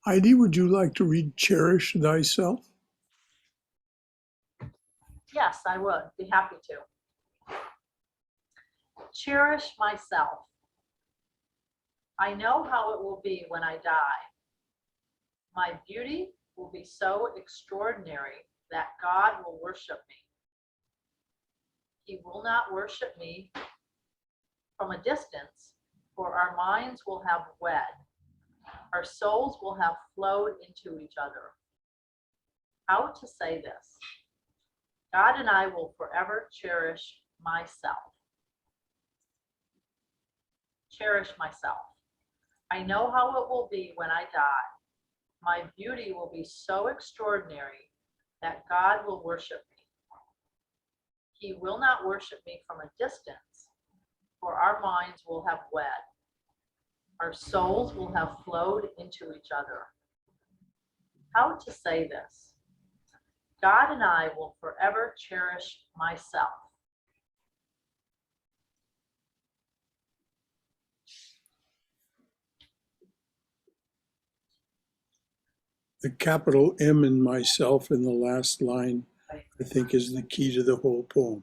Heidi, would you like to read Cherish Thyself? Yes, I would be happy to. Cherish myself. I know how it will be when I die. My beauty will be so extraordinary that God will worship me. He will not worship me from a distance, for our minds will have wed. Our souls will have flowed into each other. How to say this? God and I will forever cherish myself. Cherish myself. I know how it will be when I die. My beauty will be so extraordinary that God will worship me. He will not worship me from a distance, for our minds will have wed. Our souls will have flowed into each other. How to say this? God and I will forever cherish myself. The capital M in myself in the last line, I think, is the key to the whole poem.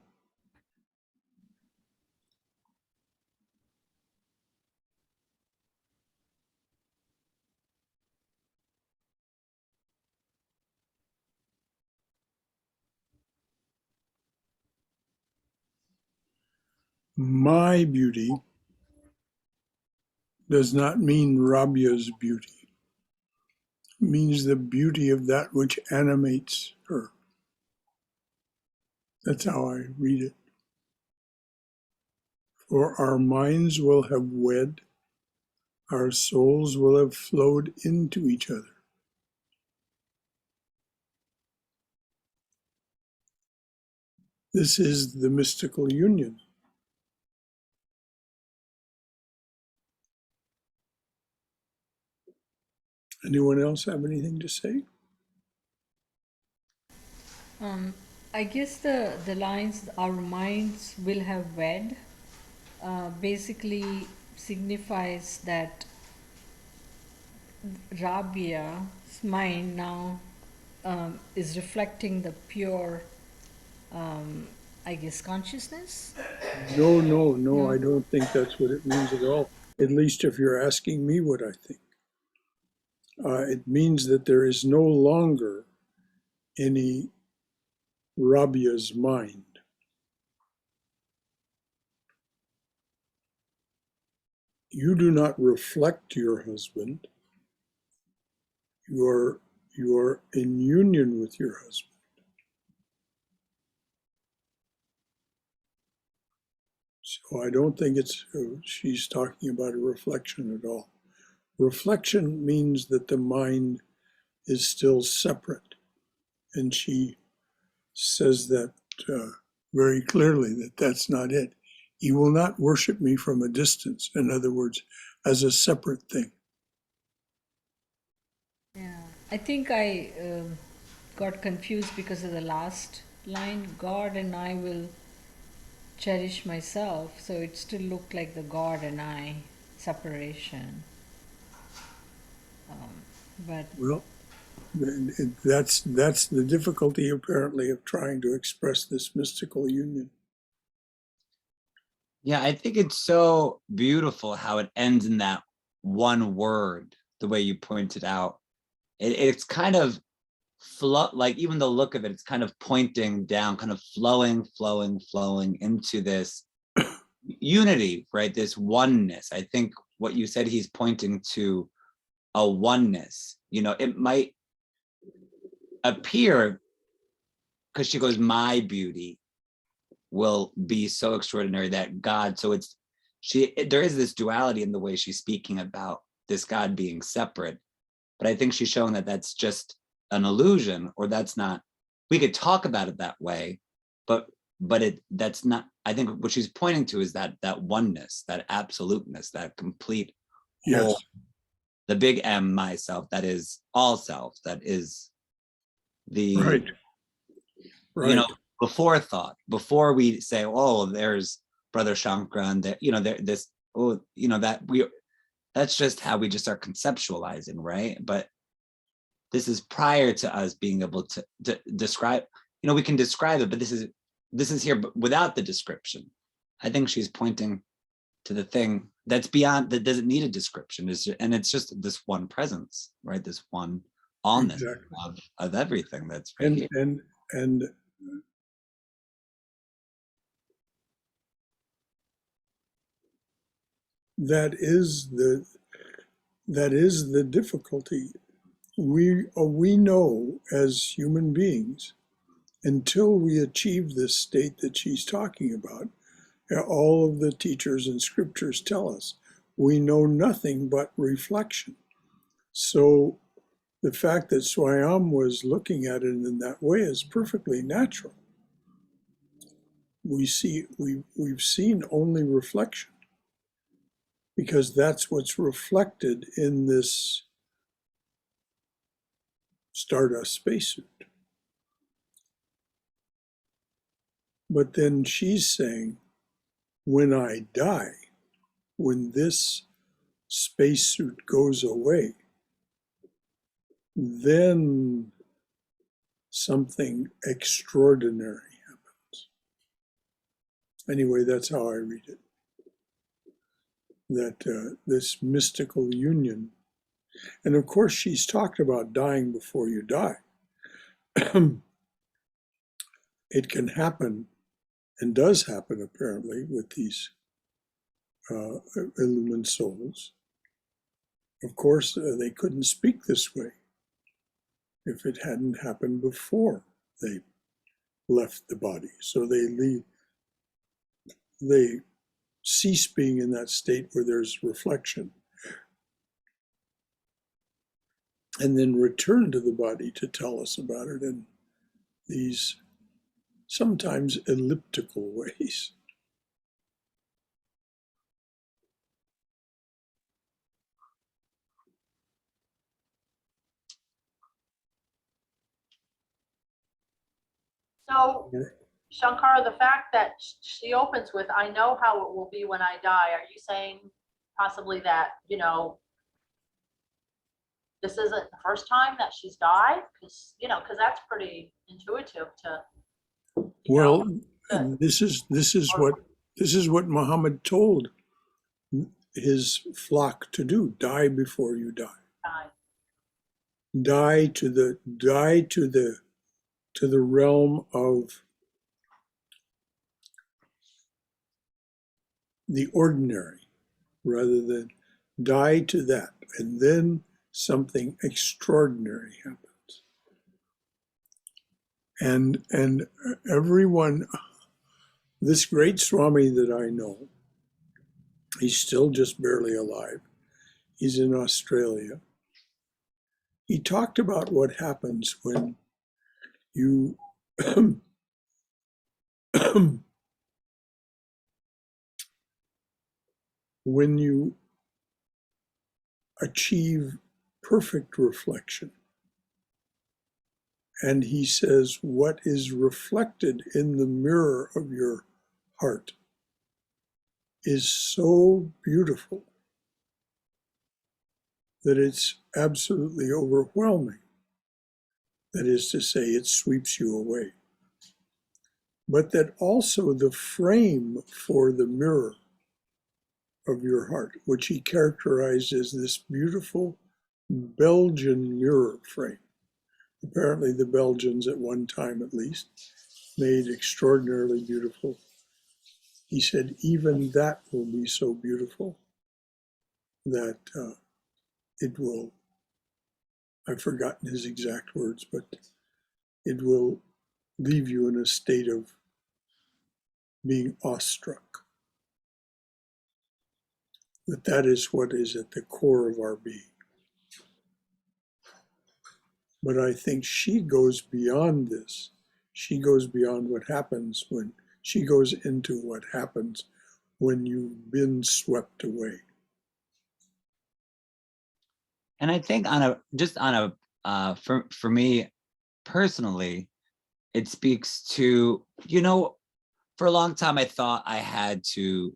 My beauty does not mean Rabya's beauty. It means the beauty of that which animates her. That's how I read it. For our minds will have wed, our souls will have flowed into each other. This is the mystical union. Anyone else have anything to say? I guess the lines, our minds will have wed, basically signifies that Rabia's mind now is reflecting the pure, I guess, consciousness. No, I don't think that's what it means at all. At least if you're asking me what I think. It means that there is no longer any Rabya's mind. You do not reflect your husband. You are in union with your husband. So I don't think she's talking about a reflection at all. Reflection means that the mind is still separate. And she says that very clearly, that that's not it. You will not worship me from a distance. In other words, as a separate thing. Yeah, I think I got confused because of the last line. God and I will cherish myself, so it still looked like the God and I separation. But Well, that's the difficulty apparently of trying to express this mystical union. Yeah, I think it's so beautiful how it ends in that one word, the way you pointed out. It's kind of like even the look of it, it's kind of pointing down, kind of flowing into this unity, right? This oneness. I think what you said, he's pointing to a oneness. You know, it might appear, because she goes, my beauty will be so extraordinary that God, so it's, there is this duality in the way she's speaking about this God being separate. But I think she's showing that that's just an illusion, or that's not, we could talk about it that way, but that's not, I think what she's pointing to is that oneness, that absoluteness, that complete whole, Yes. the big M, myself, that is all self, that is the, Right. you know, before thought, before we say, oh, there's Brother Shankara, and there, you know, this, oh, you know, that that's just how we just are conceptualizing, right? But this is prior to us being able to describe, we can describe it, but this is here but without the description. I think she's pointing to the thing that's beyond, that doesn't need a description, and it's just this one presence, right? This one allness Exactly. of everything that's right here. And that is the difficulty. We know as human beings, until we achieve this state that she's talking about, all of the teachers and scriptures tell us we know nothing but reflection. So the fact that Swami was looking at it in that way is perfectly natural. We've seen only reflection, because that's what's reflected in this Stardust spacesuit. But then she's saying, when I die, when this spacesuit goes away, then something extraordinary happens. Anyway, that's how I read it. That this mystical union, and of course she's talked about dying before you die. It can happen, and does happen apparently, with these illumined souls. Of course, they couldn't speak this way if it hadn't happened before they left the body. So they cease being in that state where there's reflection, and then return to the body to tell us about it in these sometimes elliptical ways. So, Shankara, the fact that she opens with, I know how it will be when I die, are you saying possibly that, this isn't the first time that she's died? Because that's pretty intuitive to, Well, to- this is what Muhammad told his flock to do: die before you die. Die to the realm of the ordinary, rather than die to that, and then something extraordinary happens. And everyone, this great Swami that I know, he's still just barely alive. He's in Australia. He talked about what happens when you when you achieve perfect reflection. And he says, what is reflected in the mirror of your heart is so beautiful that it's absolutely overwhelming. That is to say, it sweeps you away. But that also the frame for the mirror of your heart, which he characterized as this beautiful Belgian mirror frame. Apparently the Belgians, at one time at least, made extraordinarily beautiful. He said, even that will be so beautiful that it will, I've forgotten his exact words, but it will leave you in a state of being awestruck. That is what is at the core of our being. But I think she goes beyond this. She goes beyond what happens when she goes into what happens when you've been swept away. And I think for me personally, it speaks to, for a long time I thought I had to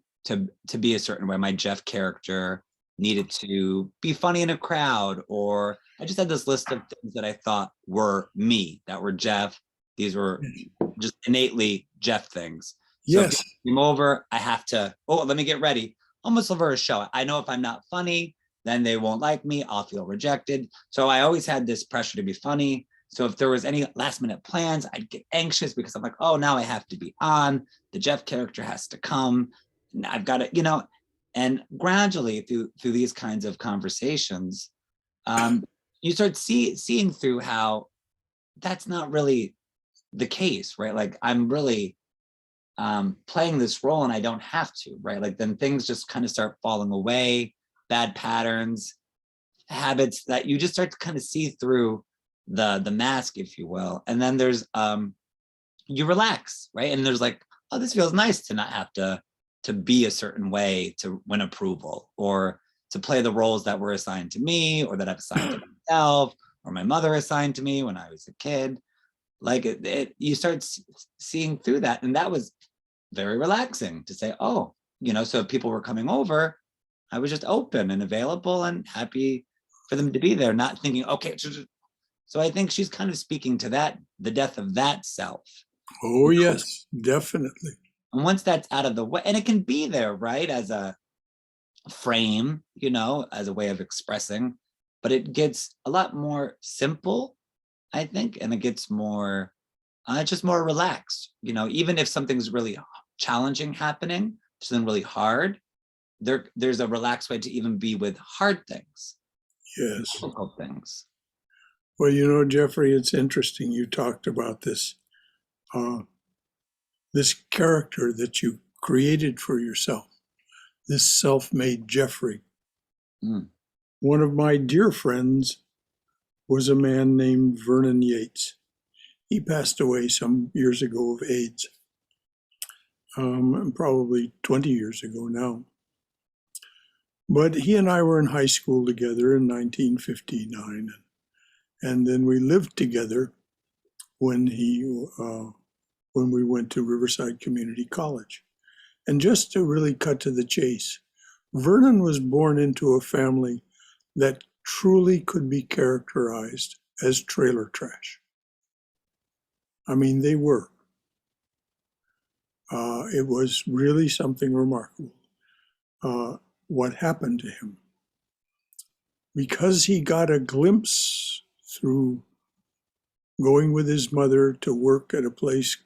be a certain way. My Jeff character needed to be funny in a crowd, or I just had this list of things that I thought were me, that were Jeff. These were just innately Jeff things. So if Yes. people come over, I have to, oh, let me get ready. Almost over a show. I know if I'm not funny, then they won't like me. I'll feel rejected. So I always had this pressure to be funny. So if there was any last minute plans, I'd get anxious because I'm like, oh, now I have to be on. The Jeff character has to come. I've got to, and gradually through these kinds of conversations, you start seeing through how that's not really the case, right? Like I'm really playing this role and I don't have to, right? Like then things just kind of start falling away, bad patterns, habits that you just start to kind of see through the mask, if you will. And then there's you relax, right? And there's like, oh, this feels nice to not have to be a certain way to win approval, or to play the roles that were assigned to me, or that I've assigned to myself, or my mother assigned to me when I was a kid. Like you start seeing through that. And that was very relaxing to say, oh, so if people were coming over, I was just open and available and happy for them to be there, not thinking, okay. So I think she's kind of speaking to that, the death of that self. Oh, yes, definitely. And once that's out of the way, and it can be there, right, as a frame, as a way of expressing, but it gets a lot more simple, I think, and it gets more, just more relaxed. Even if something's really challenging happening, something really hard, there's a relaxed way to even be with hard things, Yes. difficult things. Well, Jeffrey, it's interesting you talked about this. This character that you created for yourself, this self-made Jeffrey. Mm. One of my dear friends was a man named Vernon Yates. He passed away some years ago of AIDS, probably 20 years ago now. But he and I were in high school together in 1959, and then we lived together when we went to Riverside Community College. And just to really cut to the chase, Vernon was born into a family that truly could be characterized as trailer trash. I mean, they were. It was really something remarkable what happened to him. Because he got a glimpse through going with his mother to work at a place,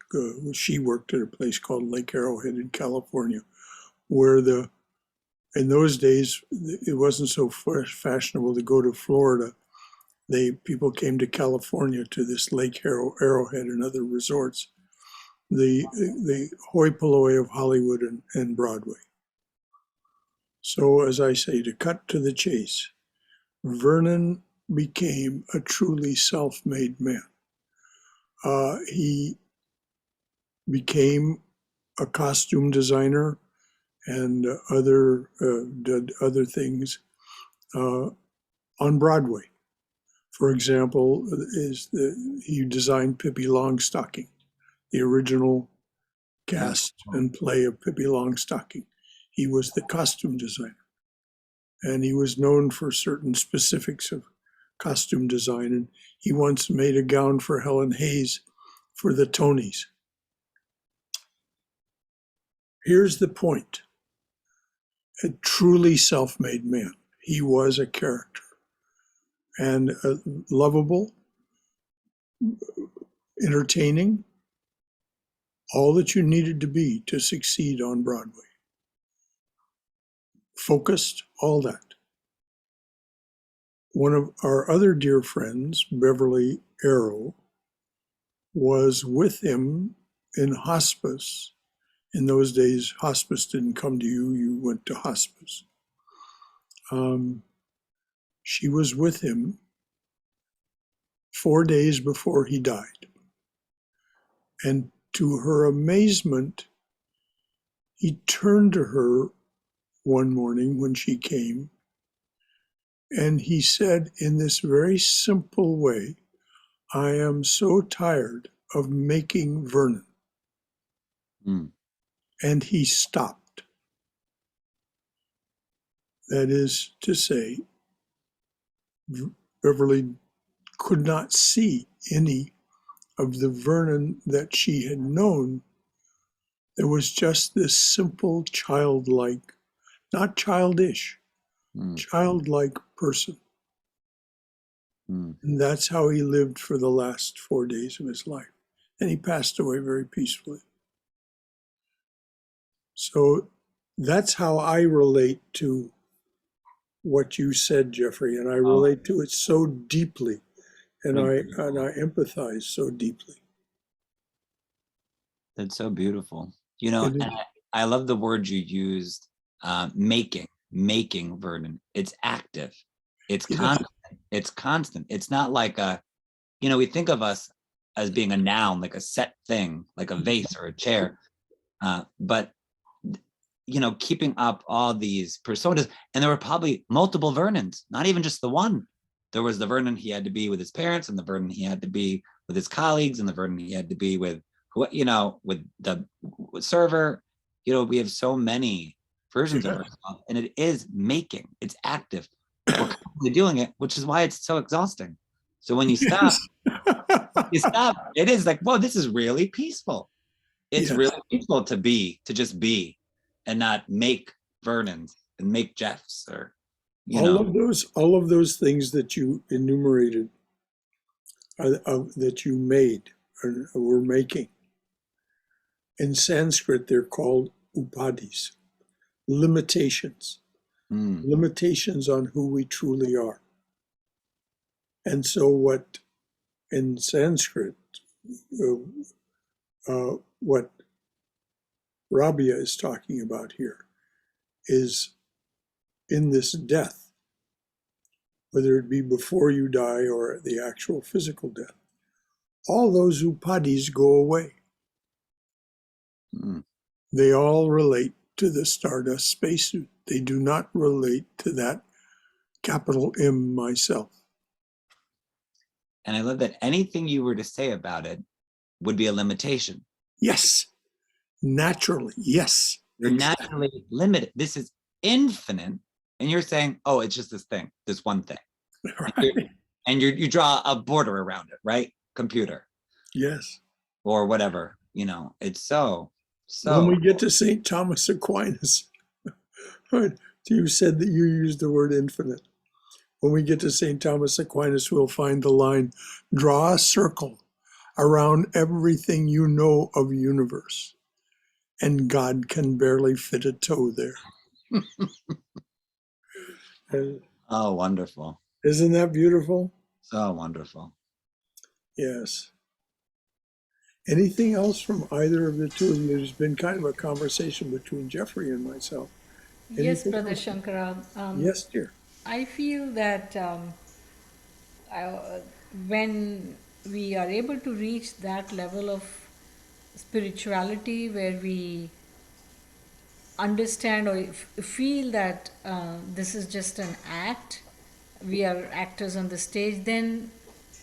she worked at a place called Lake Arrowhead in California, where in those days, it wasn't so fashionable to go to Florida. People came to California to this Lake Arrowhead and other resorts, the hoi polloi of Hollywood and Broadway. So as I say, to cut to the chase, Vernon became a truly self-made man. He became a costume designer and did other things on Broadway. For example, he designed Pippi Longstocking, the original cast and play of Pippi Longstocking. He was the costume designer, and he was known for certain specifics of costume design. And he once made a gown for Helen Hayes for the Tonys. Here's the point. A truly self-made man. He was a character, and lovable, entertaining, all that you needed to be to succeed on Broadway. Focused, all that. One of our other dear friends, Beverly Arrow, was with him in hospice. In those days, hospice didn't come to you, you went to hospice. She was with him 4 days before he died. And to her amazement, he turned to her one morning when she came, and he said in this very simple way, "I am so tired of making Vernon." Mm. And he stopped. That is to say, Beverly could not see any of the Vernon that she had known. There was just this simple, childlike, not childish, Mm, childlike person. mm. And that's how he lived for the last 4 days of his life. And he passed away very peacefully. So that's how I relate to what you said, Jeffrey, and I Oh, relate to it so deeply, and so I beautiful. empathize so deeply. That's so beautiful. You know, It is, and I love the word you used, making, Vernon. It's active. It's yeah, constant. It's constant. It's not like we think of us as being a noun, like a set thing, like a vase or a chair. But keeping up all these personas, and there were probably multiple Vernons, not even just the one. There was the Vernon he had to be with his parents, and the Vernon he had to be with his colleagues, and the Vernon he had to be with with the server. We have so many versions of yeah. ourselves, and it is making. It's active. We're constantly doing it, which is why it's so exhausting. So when you stop, Yes. it is like, whoa, this is really peaceful. It's Yes. really peaceful to just be and not make Vernons and make Jeffs or, you know. All of those things that you enumerated, that you made or were making, in Sanskrit, they're called upadhis, limitations, Mm, limitations on who we truly are. And so, what in Sanskrit, what Rabia is talking about here is in this death, whether it be before you die or the actual physical death, all those upadhis go away. mm. They all relate to the Stardust spacesuit. They do not relate to that capital M myself. And I love that anything you were to say about it would be a limitation. Yes, naturally, yes. You're naturally limited. This is infinite. And you're saying, oh, it's just this thing, this one thing. Right. And you draw a border around it, right? Computer Yes. or whatever, it's so, When so. we get to St. Thomas Aquinas, you said that you used the word infinite. When we get to St. Thomas Aquinas, we'll find the line, draw a circle around everything you know of universe, and God can barely fit a toe there. Oh, wonderful. Isn't that beautiful? So wonderful. Yes. Anything else from either of the two of you? There's been kind of a conversation between Jeffrey and myself. Yes, Anything Brother else? Shankara. Yes, dear. I feel that when we are able to reach that level of spirituality where we understand or feel that this is just an act, we are actors on the stage, then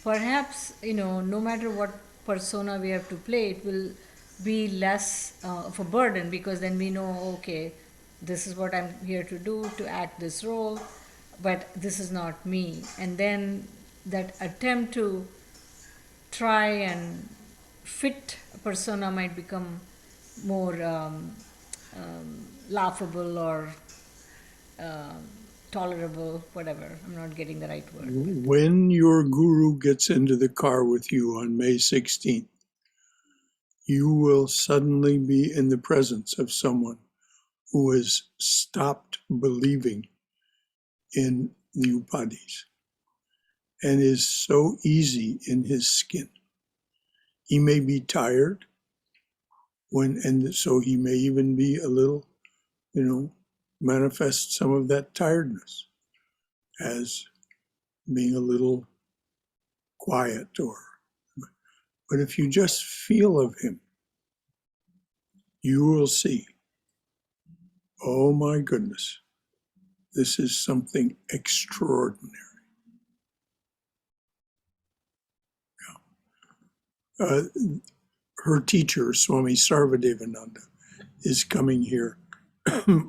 perhaps, no matter what persona we have to play, it will be less of a burden, because then we know, okay, this is what I'm here to do, to act this role, but this is not me. And then that attempt to try and fit a persona might become more laughable or um, tolerable, whatever. I'm not getting the right word. When your guru gets into the car with you on May 16th, you will suddenly be in the presence of someone who has stopped believing in the upadhis and is so easy in his skin. He may be tired and so he may even be a little, manifest some of that tiredness as being a little quiet but if you just feel of him, you will see, oh my goodness, this is something extraordinary. Uh, her teacher, Swami Sarvadevananda, is coming here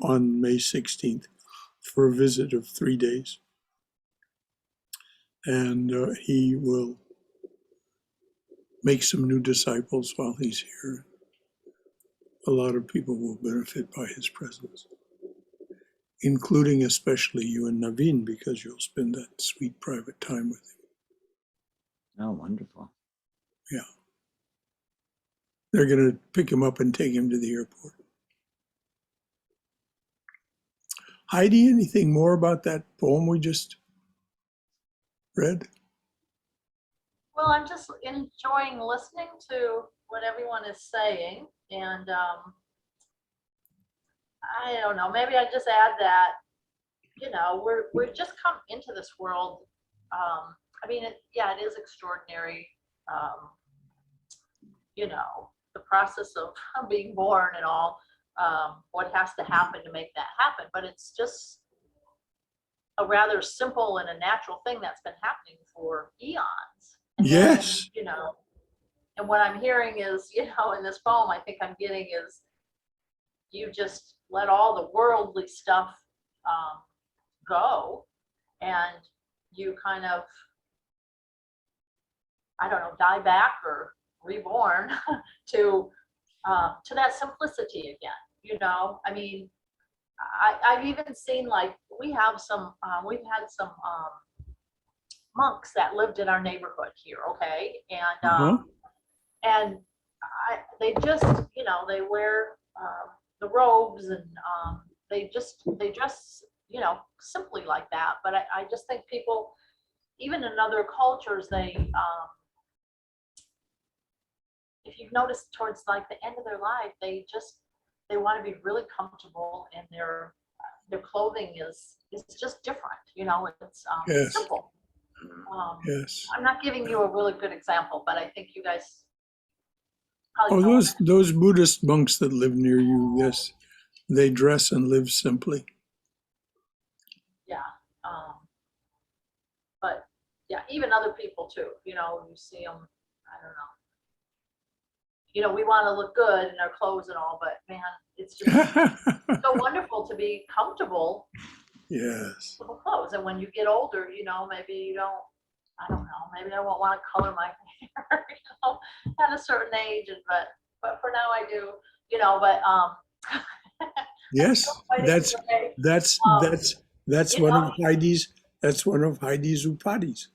on May 16th. for a visit of 3 days. And he will make some new disciples while he's here. A lot of people will benefit by his presence, including especially you and Naveen, because you'll spend that sweet private time with him. Oh, wonderful. Yeah. They're going to pick him up and take him to the airport. Heidi, anything more about that poem we just read? Well, I'm just enjoying listening to what everyone is saying, and I don't know, maybe I just add that, you know, we've just come into this world. I mean, it is extraordinary. You know, the process of being born and all, what has to happen to make that happen, but it's just a rather simple and a natural thing that's been happening for eons. And Yes. then, you know, and what I'm hearing is, you know, in this poem, I think I'm getting is you just let all the worldly stuff go, and you kind of, I don't know, die back or reborn to that simplicity again. You know, I mean, I've even seen, like, we've had some monks that lived in our neighborhood here, okay, and they just, you know, they wear the robes, and they dress, you know, simply like that. But I just think people, even in other cultures, they if you've noticed, towards like the end of their life, they want to be really comfortable, and their clothing is just different, you know. It's Yes. simple. Yes. I'm not giving you a really good example, but I think you guys probably Oh, know those Buddhist monks that live near you, yes, they dress and live simply. yeah. But yeah, even other people too, you know, you see them, I don't know, you know, we want to look good in our clothes and all, but man, it's just so wonderful to be comfortable Yes. with the clothes. And when you get older, you know, maybe you don't, I don't know, maybe I won't want to color my hair, you know, at a certain age, and but for now I do, you know. But Yes, that's you one know, of Heidi's upadis.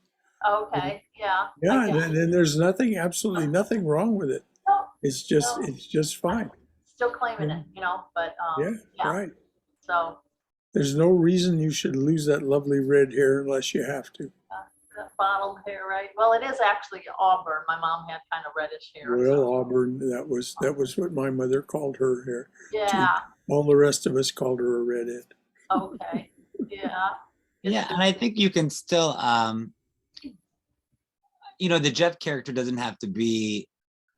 okay, yeah, I Yeah, guess. and there's absolutely nothing wrong with it. No, It's no, just fine. still claiming it, you know, but Yeah, yeah, right. so There's no reason you should lose that lovely red hair unless you have to. that bottled hair, right? Well, it is actually auburn. My mom had kind of reddish hair. Royal So. auburn, that was what my mother called her hair. Yeah. All the rest of us called her a redhead. Okay. Yeah. Yeah, and I think you can still, you know, the Jeff character doesn't have to be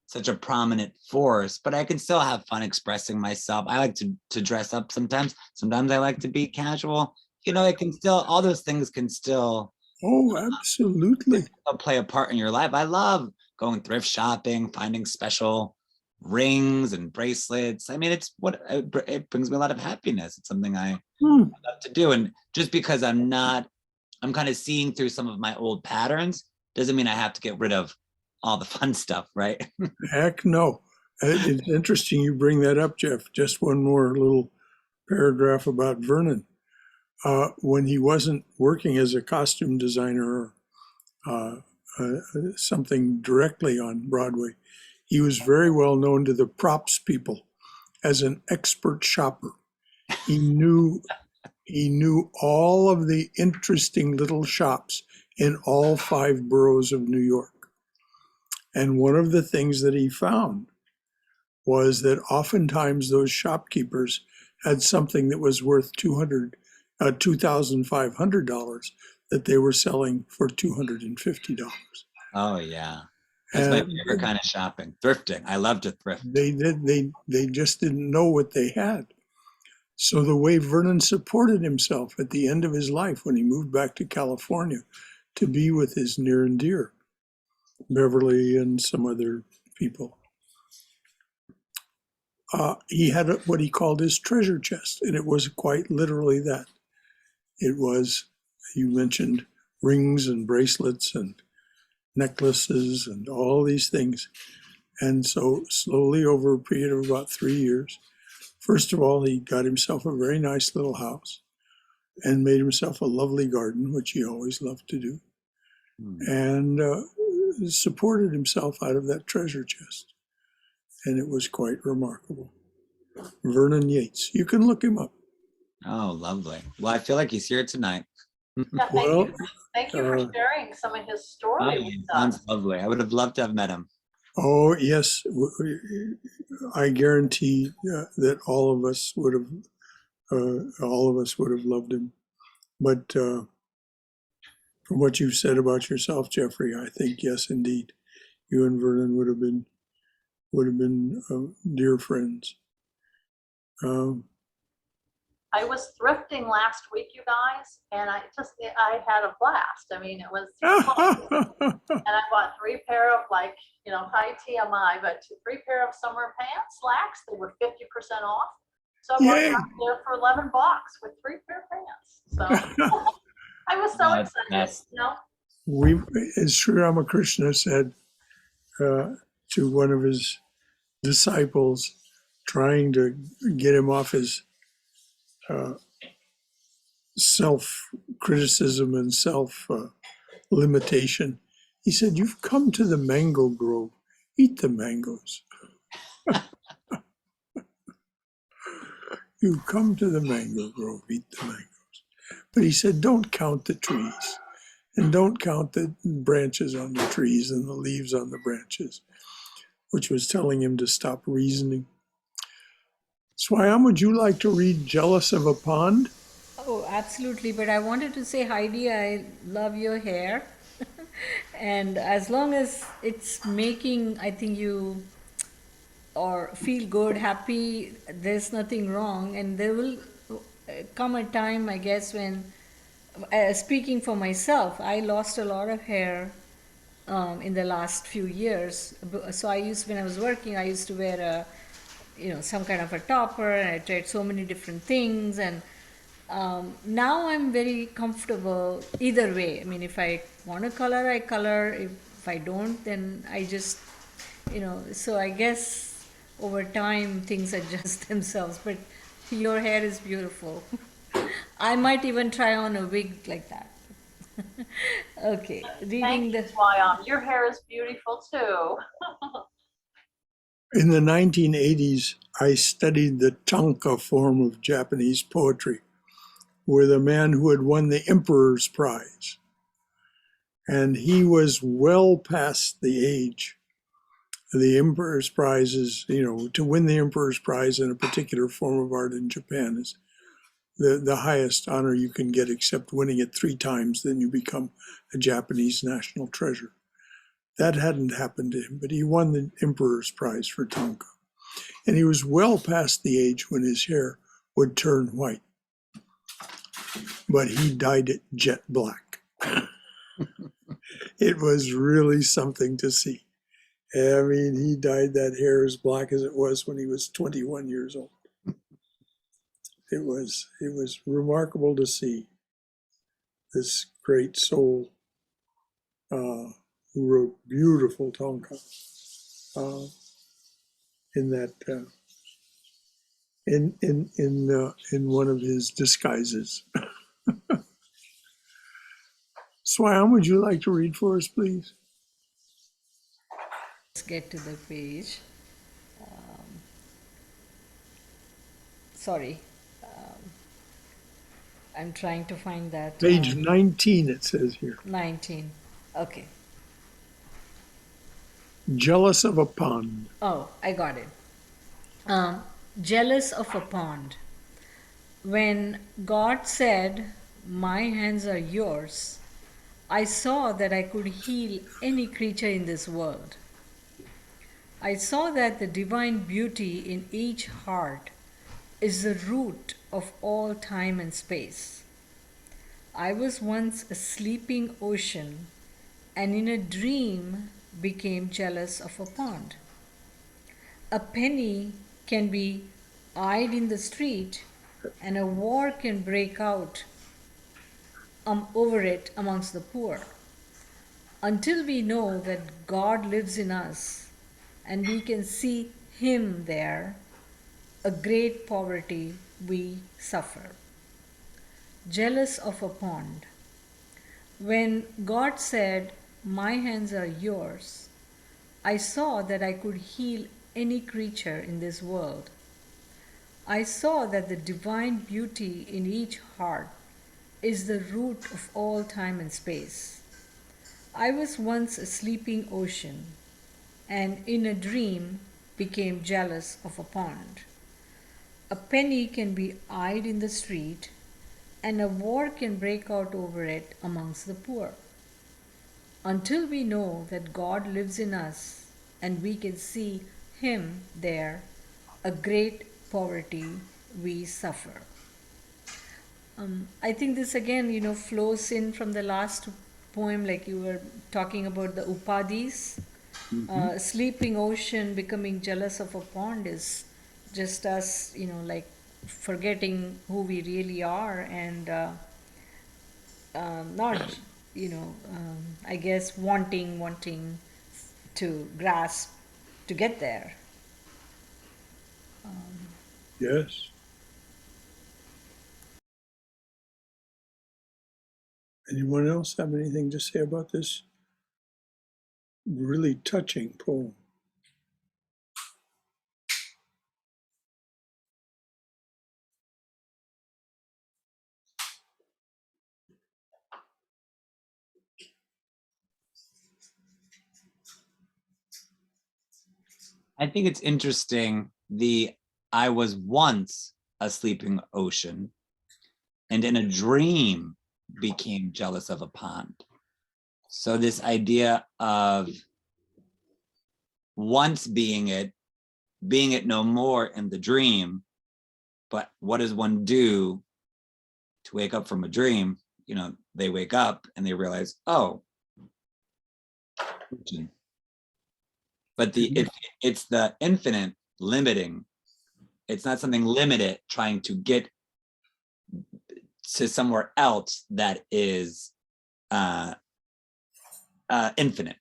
such a prominent force, but I can still have fun expressing myself. I like to dress up sometimes. Sometimes I like to be casual. You know, it can still, all those things can still Oh, absolutely. play a part in your life. I love going thrift shopping, finding special rings and bracelets. I mean, it's what it brings me a lot of happiness. It's something I love to do. And just because I'm kind of seeing through some of my old patterns, doesn't mean I have to get rid of all the fun stuff, right? Heck no. It's interesting you bring that up, Jeff. Just one more little paragraph about Vernon. When he wasn't working as a costume designer or something directly on Broadway, he was very well known to the props people as an expert shopper. He knew all of the interesting little shops in all 5 boroughs of New York. And one of the things that he found was that oftentimes those shopkeepers had something that was worth $2,500 that they were selling for $250. Oh yeah, that's my favorite kind of shopping. Thrifting. I love to thrift. They just didn't know what they had. So the way Vernon supported himself at the end of his life when he moved back to California to be with his near and dear, Beverly and some other people, he had what he called his treasure chest, and it was quite literally that. It was, you mentioned rings and bracelets and necklaces and all these things. And so slowly over a period of about 3 years, first of all, he got himself a very nice little house and made himself a lovely garden, which he always loved to do, and supported himself out of that treasure chest. And it was quite remarkable. Vernon Yates. You can look him up. Oh, lovely. Well, I feel like he's here tonight. Yeah, Well, thank you for sharing some of his story with Sounds us. lovely. I would have loved to have met him. oh, yes. I guarantee that all of us would have loved him. But from what you've said about yourself, Jeffrey, I think yes, indeed, you and Vernon would have been dear friends. I was thrifting last week, you guys, and I had a blast. I mean, it was fun. And I bought 3 pair of, like, high TMI, but 3 pair of summer pants, slacks. They were 50% off. So I bought Yay. them there for $11 with 3 pair of pants. So I was so That's excited, nice. As Sri Ramakrishna said to one of his disciples, trying to get him off his self-criticism and self-limitation, he said, "You've come to the mango grove. Eat the mangoes." You come to the mango grove, eat the mangoes. But he said, don't count the trees, and don't count the branches on the trees and the leaves on the branches, which was telling him to stop reasoning. Swayam, would you like to read Jealous of a Pond? Oh, absolutely. But I wanted to say, Heidi, I love your hair. And as long as it's making, I think you or feel good, happy, there's nothing wrong. And there will come a time, I guess, when, speaking for myself, I lost a lot of hair in the last few years. So when I was working, I used to wear some kind of a topper, and I tried so many different things. And now I'm very comfortable either way. I mean, if I want to color, I color. If I don't, then I just, so I guess over time things adjust themselves. But your hair is beautiful. I might even try on a wig like that. Okay, Thank you, Swayam. Your hair is beautiful too. In the 1980s, I studied the Tanka form of Japanese poetry with a man who had won the Emperor's Prize. And he was well past the age. The Emperor's Prize is, to win the Emperor's Prize in a particular form of art in Japan is the highest honor you can get, except winning it 3 times, then you become a Japanese national treasure. That hadn't happened to him, but he won the Emperor's Prize for Tanka. And he was well past the age when his hair would turn white. But he dyed it jet black. It was really something to see. I mean, he dyed that hair as black as it was when he was 21 years old. It was remarkable to see this great soul who wrote beautiful Tanka in that in one of his disguises. Swayam, would you like to read for us, please? Let's get to the page. Sorry. I'm trying to find that. Page 19, it says here. 19. Okay. Jealous of a pond. Oh, I got it. Jealous of a pond. When God said, "My hands are yours," I saw that I could heal any creature in this world. I saw that the divine beauty in each heart is the root of all time and space. I was once a sleeping ocean, and in a dream became jealous of a pond. A penny can be eyed in the street, and a war can break out over it amongst the poor. Until we know that God lives in us and we can see Him there, a great poverty we suffer. Jealous of a pond. When God said, "My hands are yours," I saw that I could heal any creature in this world. I saw that the divine beauty in each heart is the root of all time and space. I was once a sleeping ocean, and in a dream became jealous of a pond. A penny can be eyed in the street, and a war can break out over it amongst the poor. Until we know that God lives in us and we can see Him there, a great poverty we suffer. I think this again, flows in from the last poem, like you were talking about the upadhis. Sleeping ocean becoming jealous of a pond is just us, like forgetting who we really are and not, I guess wanting to grasp to get there. Yes. Anyone else have anything to say about this really touching poem? I think it's interesting. I was once a sleeping ocean, and in a dream became jealous of a pond. So this idea of once being it no more in the dream, but what does one do to wake up from a dream? They wake up and they realize, oh, but it's the infinite limiting. It's not something limited trying to get to somewhere else that is infinite.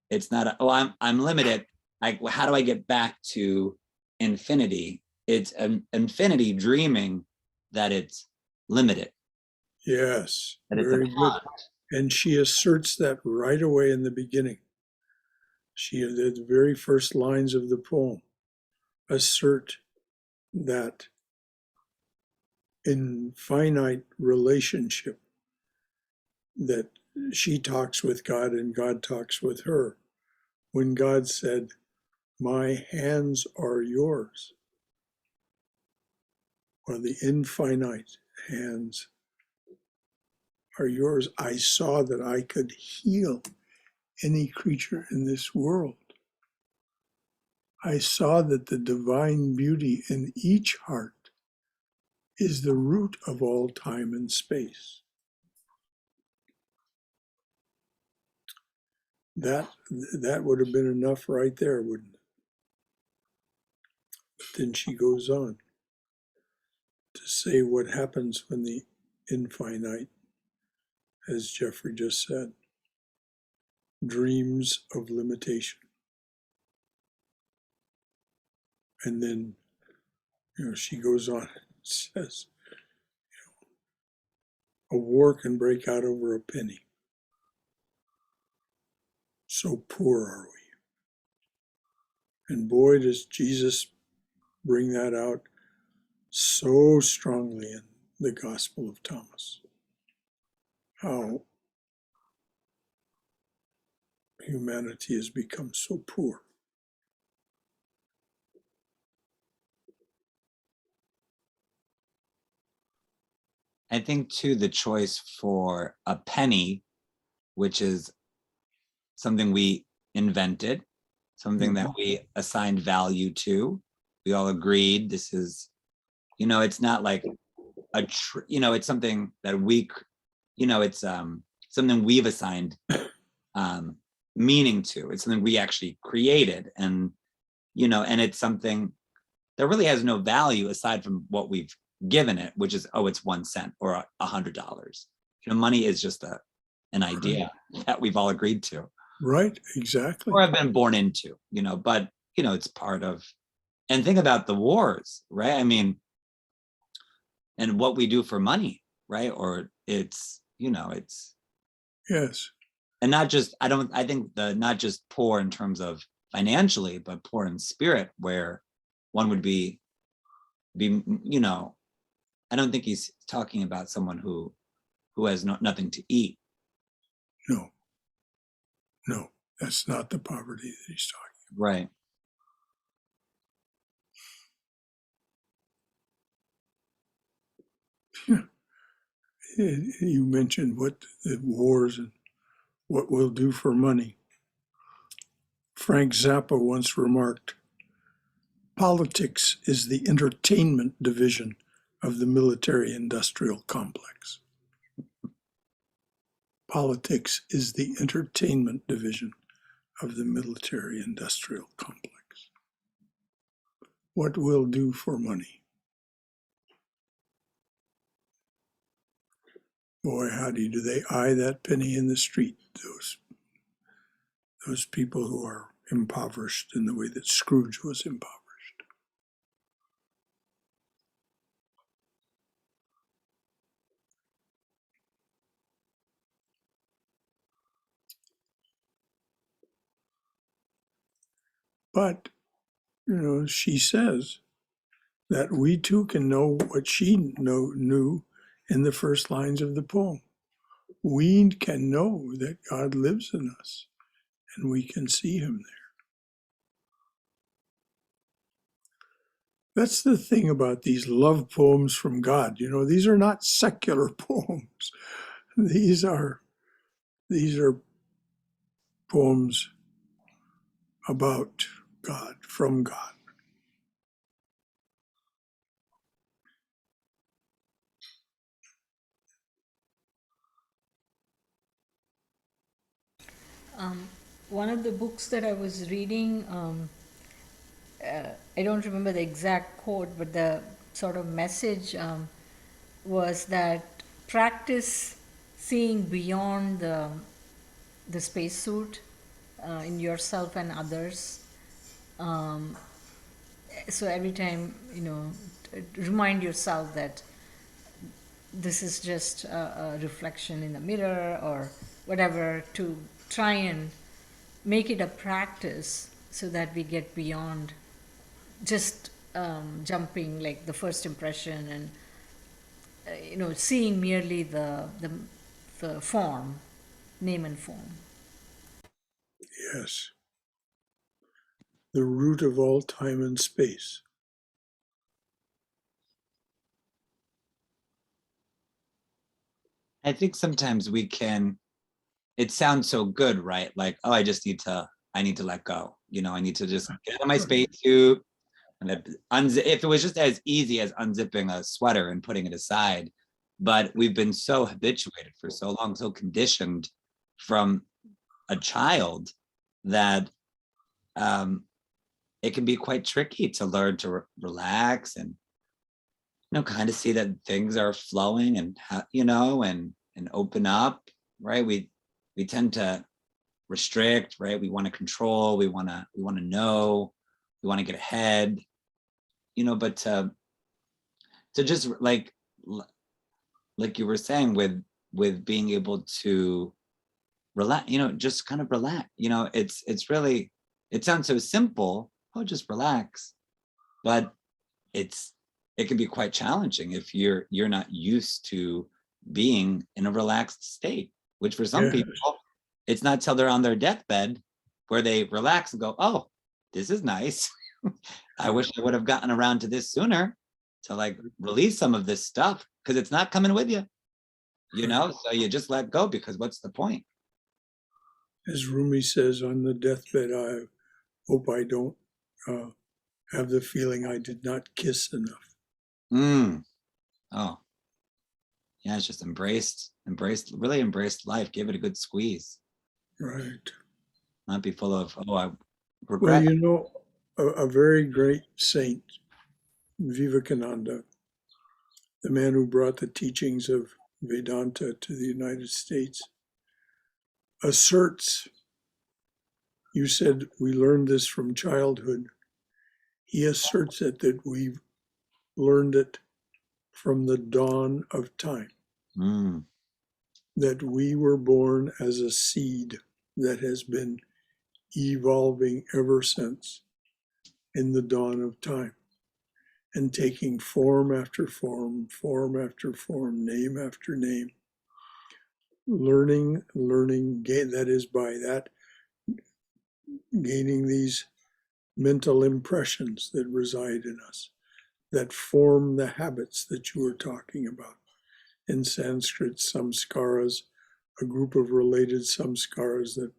It's not I'm limited. How do I get back to infinity? It's an infinity dreaming that it's limited. Yes, That it's very a good. pond. And she asserts that right away in the beginning. The very first lines of the poem assert that in finite relationship that she talks with God and God talks with her. When God said, "My hands are yours," or the infinite hands are yours, I saw that I could heal any creature in this world. I saw that the divine beauty in each heart is the root of all time and space. That would have been enough right there, wouldn't it? But then she goes on to say what happens when the infinite, as Jeffrey just said, dreams of limitation. And then, she goes on and says, a war can break out over a penny. So poor are we. And boy, does Jesus bring that out so strongly in the Gospel of Thomas. How humanity has become so poor. I think too, the choice for a penny, which is something we invented, something that we assigned value to. We all agreed this is, it's not like it's something that it's something we've assigned meaning to. It's something we actually created, and it's something that really has no value aside from what we've given it, which is, it's 1 cent or $100. money is just an idea that we've all agreed to. Right, exactly. Or have been born into, but it's part of, and think about the wars, right? I mean, and what we do for money, right? Or it's, it's, Yes. and not just, I think not just poor in terms of financially, but poor in spirit, where one would be, I don't think he's talking about someone who has nothing to eat. No, that's not the poverty that he's talking Right. about. You mentioned what the wars and what we'll do for money. Frank Zappa once remarked, politics is the entertainment division of the military-industrial complex. Politics is the entertainment division of the military-industrial complex. What we'll do for money. Boy, howdy, do they eye that penny in the street, those people who are impoverished in the way that Scrooge was impoverished. But, she says that we too can know what she knew in the first lines of the poem. We can know that God lives in us and we can see him there. That's the thing about these love poems from God. These are not secular poems. These are poems about God, from God. One of the books that I was reading, I don't remember the exact quote, but the sort of message was that practice seeing beyond the spacesuit in yourself and others. So every time, remind yourself that this is just a reflection in the mirror or whatever, to try and make it a practice so that we get beyond just jumping like the first impression and seeing merely the form, name and form. Yes. The root of all time and space. I think sometimes it sounds so good, right? Like, oh, I need to let go. I need to just get out of my spacesuit. And if it was just as easy as unzipping a sweater and putting it aside, but we've been so habituated for so long, so conditioned from a child that it can be quite tricky to learn to relax and kind of see that things are flowing and and open up, right? We tend to restrict, right? We want to control, we want to know, we want to get ahead, but to just like you were saying with being able to relax, just kind of relax, it's really, it sounds so simple, oh, just relax, but it can be quite challenging if you're not used to being in a relaxed state, which for some people, it's not till they're on their deathbed where they relax and go, oh, this is nice. I wish I would have gotten around to this sooner, to like release some of this stuff, because it's not coming with you, so you just let go, because what's the point? As Rumi says, on the deathbed, I hope I don't have the feeling I did not kiss enough. Oh, yeah, it's just really embraced life, give it a good squeeze. Right. Not be full of, oh, I regret. Well, a very great saint, Vivekananda, the man who brought the teachings of Vedanta to the United States, asserts, you said we learned this from childhood. He asserts it that we've learned it from the dawn of time, that we were born as a seed that has been evolving ever since in the dawn of time and taking form after form, form after form, name after name. Learning, that is by that, gaining these mental impressions that reside in us, that form the habits that you were talking about. In Sanskrit, samskaras, a group of related samskaras that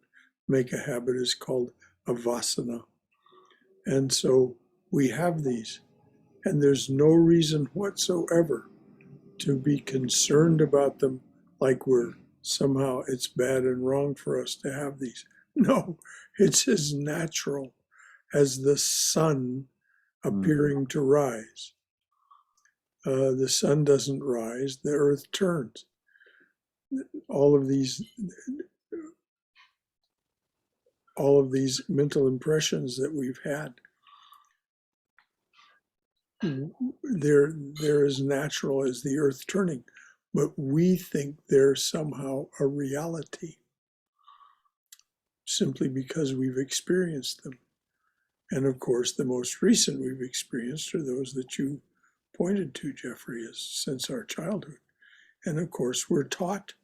make a habit is called a vasana. And so we have these, and there's no reason whatsoever to be concerned about them like we're somehow it's bad and wrong for us to have these. No, it's as natural as the sun appearing to rise. The sun doesn't rise, the earth turns. All of these mental impressions that we've had, they're as natural as the earth turning, but we think they're somehow a reality simply because we've experienced them. And of course, the most recent we've experienced are those that you pointed to, Jeffrey, as since our childhood. And of course, we're taught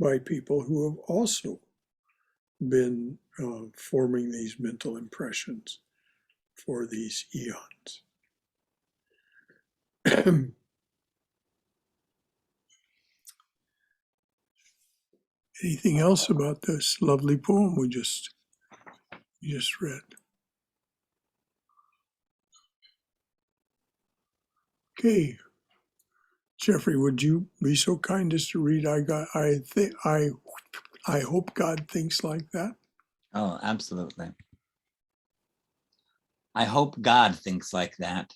by people who have also been forming these mental impressions for these eons. Anything else about this lovely poem we just read? Okay, Jeffrey, would you be so kind as to read? I hope God thinks like that. Oh, absolutely. I hope God thinks like that.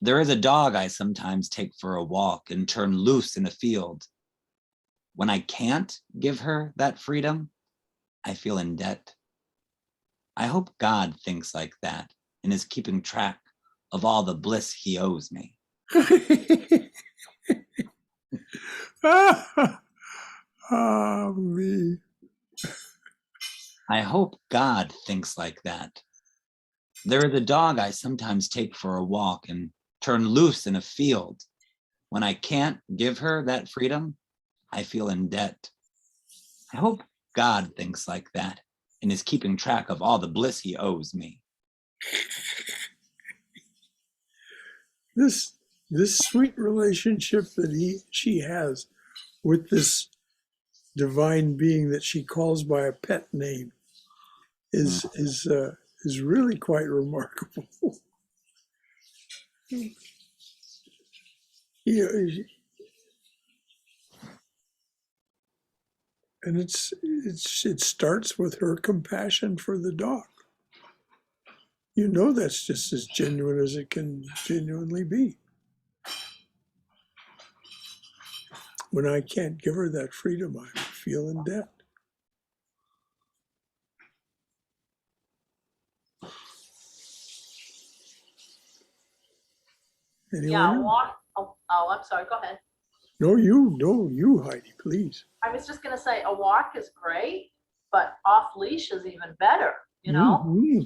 There is a dog I sometimes take for a walk and turn loose in a field. When I can't give her that freedom, I feel in debt. I hope God thinks like that and is keeping track of all the bliss he owes me. Me. I hope God thinks like that. There is a dog I sometimes take for a walk and turn loose in a field. When I can't give her that freedom, I feel in debt. I hope God thinks like that and is keeping track of all the bliss he owes me. This sweet relationship that she has with this divine being that she calls by a pet name is really quite remarkable. And it starts with her compassion for the dog. You know, that's just as genuine as it can genuinely be. When I can't give her that freedom, I feel in debt. Anyone Yeah, else? I'm sorry, go ahead. No, you, Heidi, please. I was just gonna say a walk is great, but off leash is even better, you know? Mm-hmm.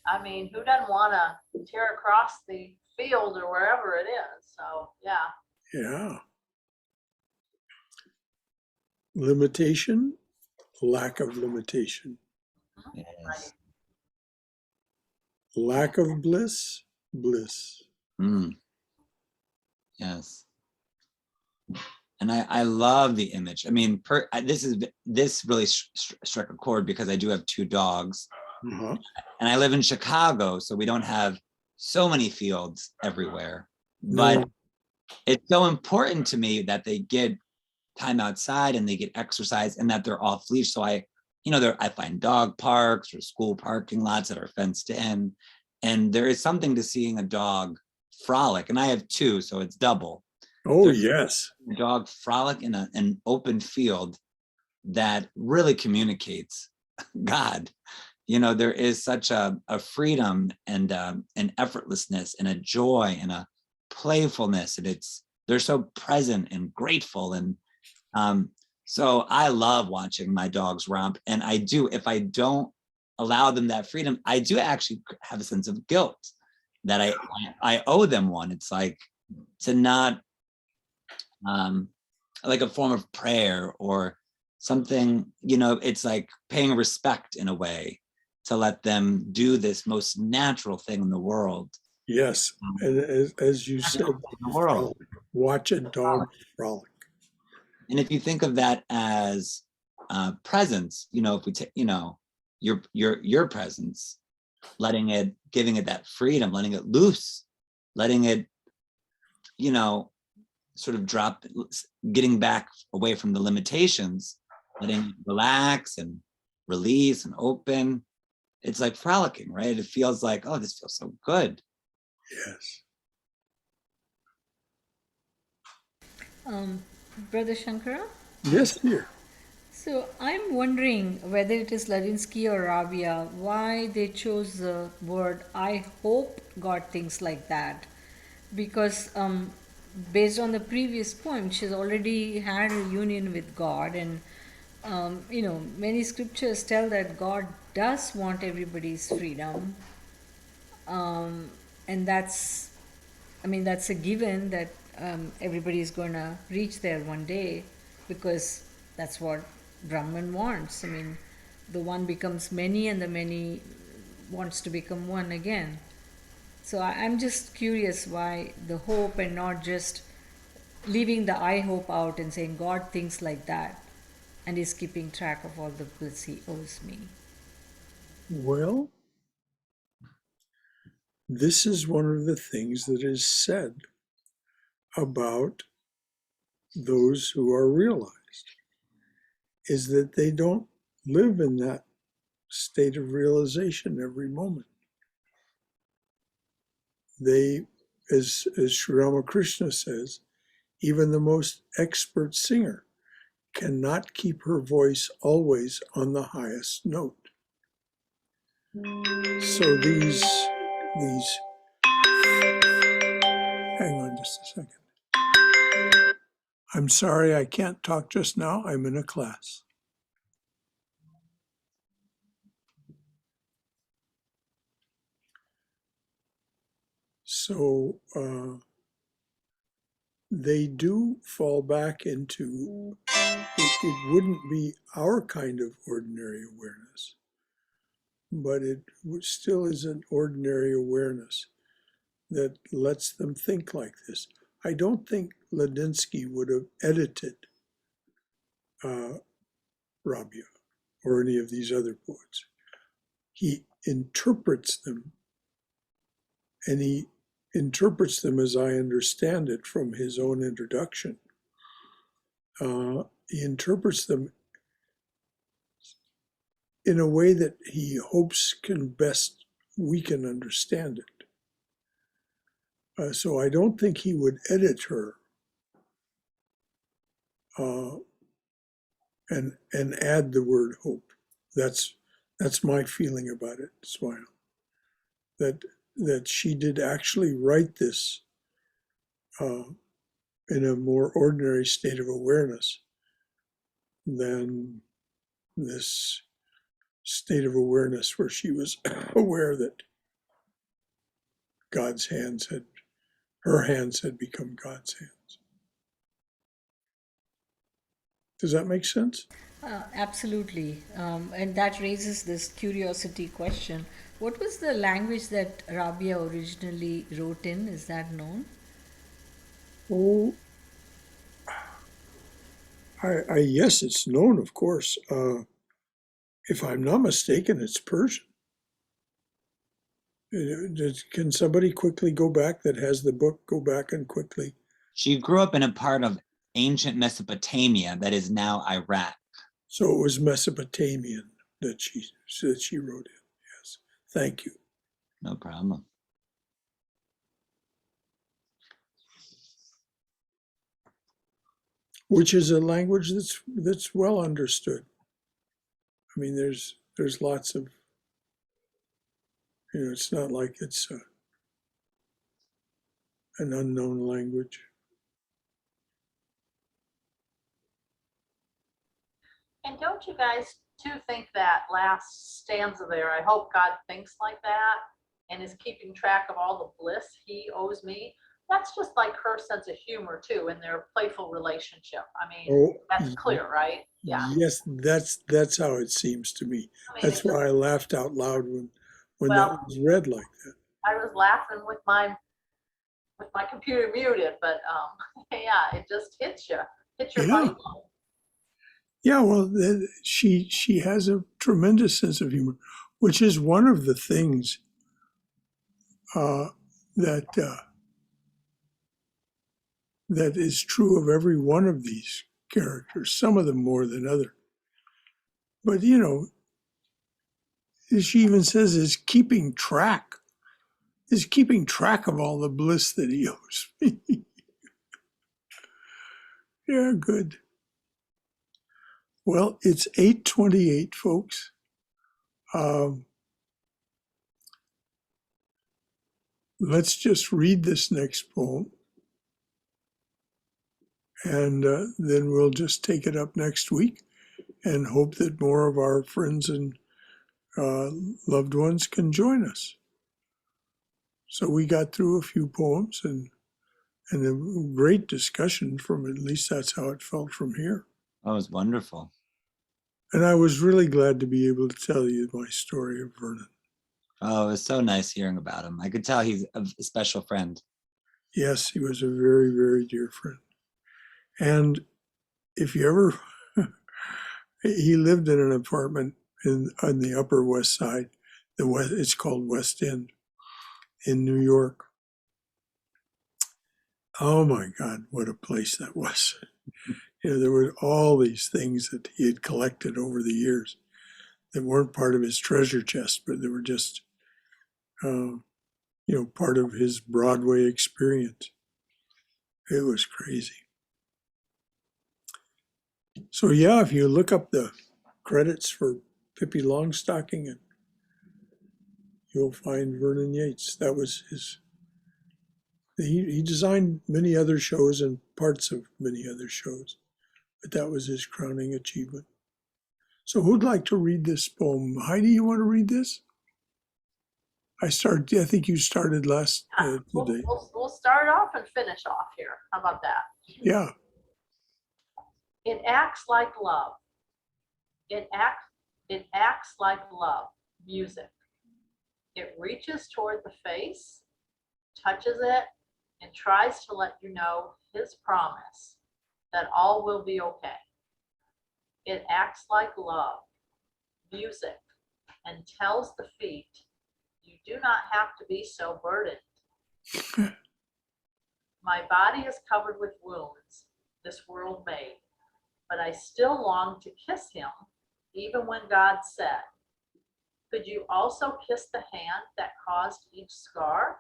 I mean, who doesn't wanna tear across the field or wherever it is? So, yeah. Yeah. Limitation, lack of limitation. Yes. Lack of bliss, bliss. Yes. And I love the image. I mean, this really struck a chord because I do have two dogs. Uh-huh. And I live in Chicago, so we don't have so many fields everywhere. But it's so important to me that they get time outside and they get exercise and that they're off leash. So I find dog parks or school parking lots that are fenced in. And there is something to seeing a dog frolic. And I have two, so it's double. Oh, There's yes. a dog frolic in an open field that really communicates God. There is such a freedom and an effortlessness and a joy and a playfulness, and they're so present and grateful. And so I love watching my dogs romp. And I do, if I don't allow them that freedom, I do actually have a sense of guilt that I owe them one. It's like to not like a form of prayer or something, it's like paying respect in a way to let them do this most natural thing in the world. Yes. And as you said, In the world. watch a dog frolic. And if you think of that as presence, if we take, your presence, giving it that freedom, letting it loose, letting it, sort of drop, getting back away from the limitations, letting it relax and release and open. It's like frolicking, right? It feels like, oh, this feels so good. Yes. Brother Shankara? Yes, dear. So I'm wondering whether it is Ladinsky or Rabia, why they chose the word "I hope God thinks like that," because based on the previous poem, she's already had a union with God, and many scriptures tell that God does want everybody's freedom, and that's a given that everybody is going to reach there one day, because that's what Brahman wants. I mean, the one becomes many and the many wants to become one again. So I'm just curious why the hope and not just leaving the I hope out and saying God thinks like that and is keeping track of all the bliss he owes me. Well, this is one of the things that is said about those who are realized, is that they don't live in that state of realization every moment. They, as Sri Ramakrishna says, even the most expert singer cannot keep her voice always on the highest note. So these, hang on just a second. I'm sorry, I can't talk just now. I'm in a class. So they do fall back into, it wouldn't be our kind of ordinary awareness, but it still is an ordinary awareness that lets them think like this. I don't think Ladinsky would have edited Rabia or any of these other poets. He interprets them, and he interprets them as I understand it from his own introduction. He interprets them in a way that he hopes we can understand it. So I don't think he would edit her and add the word hope. That's my feeling about it, Smile. That she did actually write this in a more ordinary state of awareness than this state of awareness where she was aware that her hands had become God's hands. Does that make sense? Absolutely. And that raises this curiosity question. What was the language that Rabia originally wrote in? Is that known? Oh, yes, it's known, of course. If I'm not mistaken, it's Persian. Can somebody quickly go back that has the book, go back and quickly? She grew up in a part of ancient Mesopotamia that is now Iraq. So it was Mesopotamian that she wrote in. Yes, thank you. No problem. which is a language that's well understood. I mean, there's lots of, it's not like it's an unknown language. And don't you guys too think that last stanza there, I hope God thinks like that and is keeping track of all the bliss he owes me? That's just like her sense of humor too in their playful relationship. I mean, that's clear, right? Yeah. Yes, that's how it seems to me. I mean, That's why I laughed out loud when that well, was read like that. I was laughing with my computer muted, but yeah, it just hits your Yeah. body blow. Yeah, well, she has a tremendous sense of humor, which is one of the things that is true of every one of these characters. Some of them more than other, but she even says is keeping track of all the bliss that he owes me. Yeah, good. Well, it's 8:28, folks. Let's just read this next poem, and then we'll just take it up next week and hope that more of our friends and loved ones can join us. So we got through a few poems and a great discussion from, at least that's how it felt from here. That was wonderful. And I was really glad to be able to tell you my story of Vernon. Oh, it was so nice hearing about him. I could tell he's a special friend. Yes, he was a very, very dear friend. And if you ever, he lived in an apartment on the Upper West Side. It's called West End in New York. Oh my God, what a place that was. There were all these things that he had collected over the years that weren't part of his treasure chest, but they were just, part of his Broadway experience. It was crazy. So yeah, if you look up the credits for Pippi Longstocking, you'll find Vernon Yates. That was he designed many other shows and parts of many other shows, but that was his crowning achievement. So who'd like to read this poem? Heidi, you want to read this? I think you started last today. We'll start off and finish off here. How about that? Yeah. It acts like love. It acts like love, music. It reaches toward the face, touches it, and tries to let you know his promise that all will be okay. It acts like love, music, and tells the feet, you do not have to be so burdened. My body is covered with wounds this world made, but I still long to kiss him, even when God said, could you also kiss the hand that caused each scar?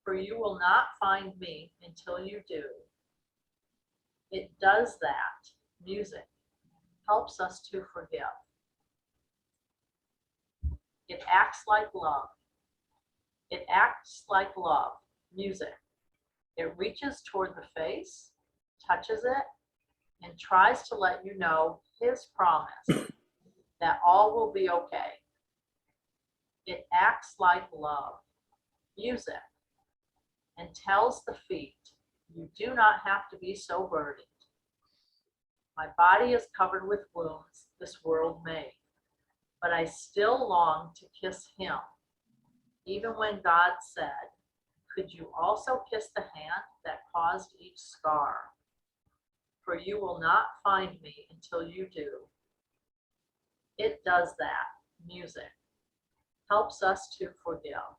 For you will not find me until you do. It does that, music, helps us to forgive. It acts like love. It acts like love, music. It reaches toward the face, touches it, and tries to let you know his promise that all will be okay. It acts like love, music, and tells the feet, you do not have to be so burdened. My body is covered with wounds this world made, but I still long to kiss him, even when God said, could you also kiss the hand that caused each scar? For you will not find me until you do. It does that, music, helps us to forgive.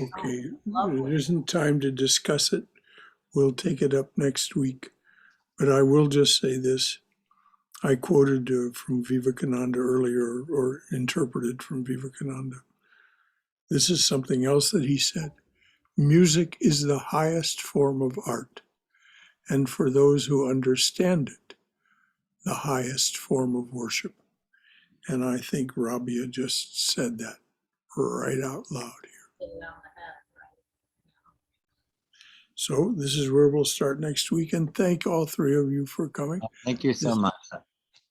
Okay, Lovely. there isn't time to discuss it. We'll take it up next week. But I will just say this. I quoted from Vivekananda earlier, or interpreted from Vivekananda. This is something else that he said. Music is the highest form of art, and for those who understand it, the highest form of worship. And I think Rabia just said that right out loud here. Hit it on the head, right? So this is where we'll start next week, and thank all three of you for coming. Thank you so This- much.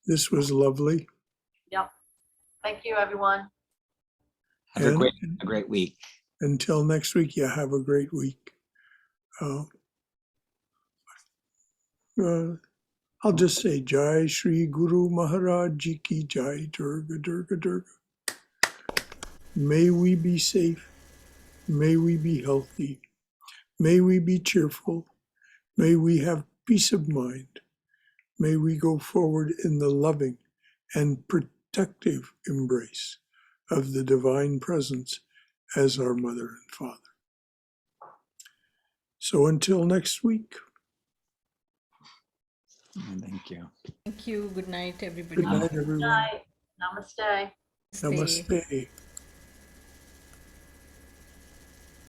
This was lovely. Yep. Thank you, everyone. Have a And great week. until next week, yeah, have a great week. I'll just say Jai Shri Guru Maharaj Ji Ki Jai, Durga Durga Durga. May we be safe. May we be healthy. May we be cheerful. May we have peace of mind. May we go forward in the loving and protective embrace of the Divine Presence as our Mother and Father. So until next week. Thank you. Thank you. Good night, everybody. Good night, everyone. Night. Namaste. Stay. Namaste.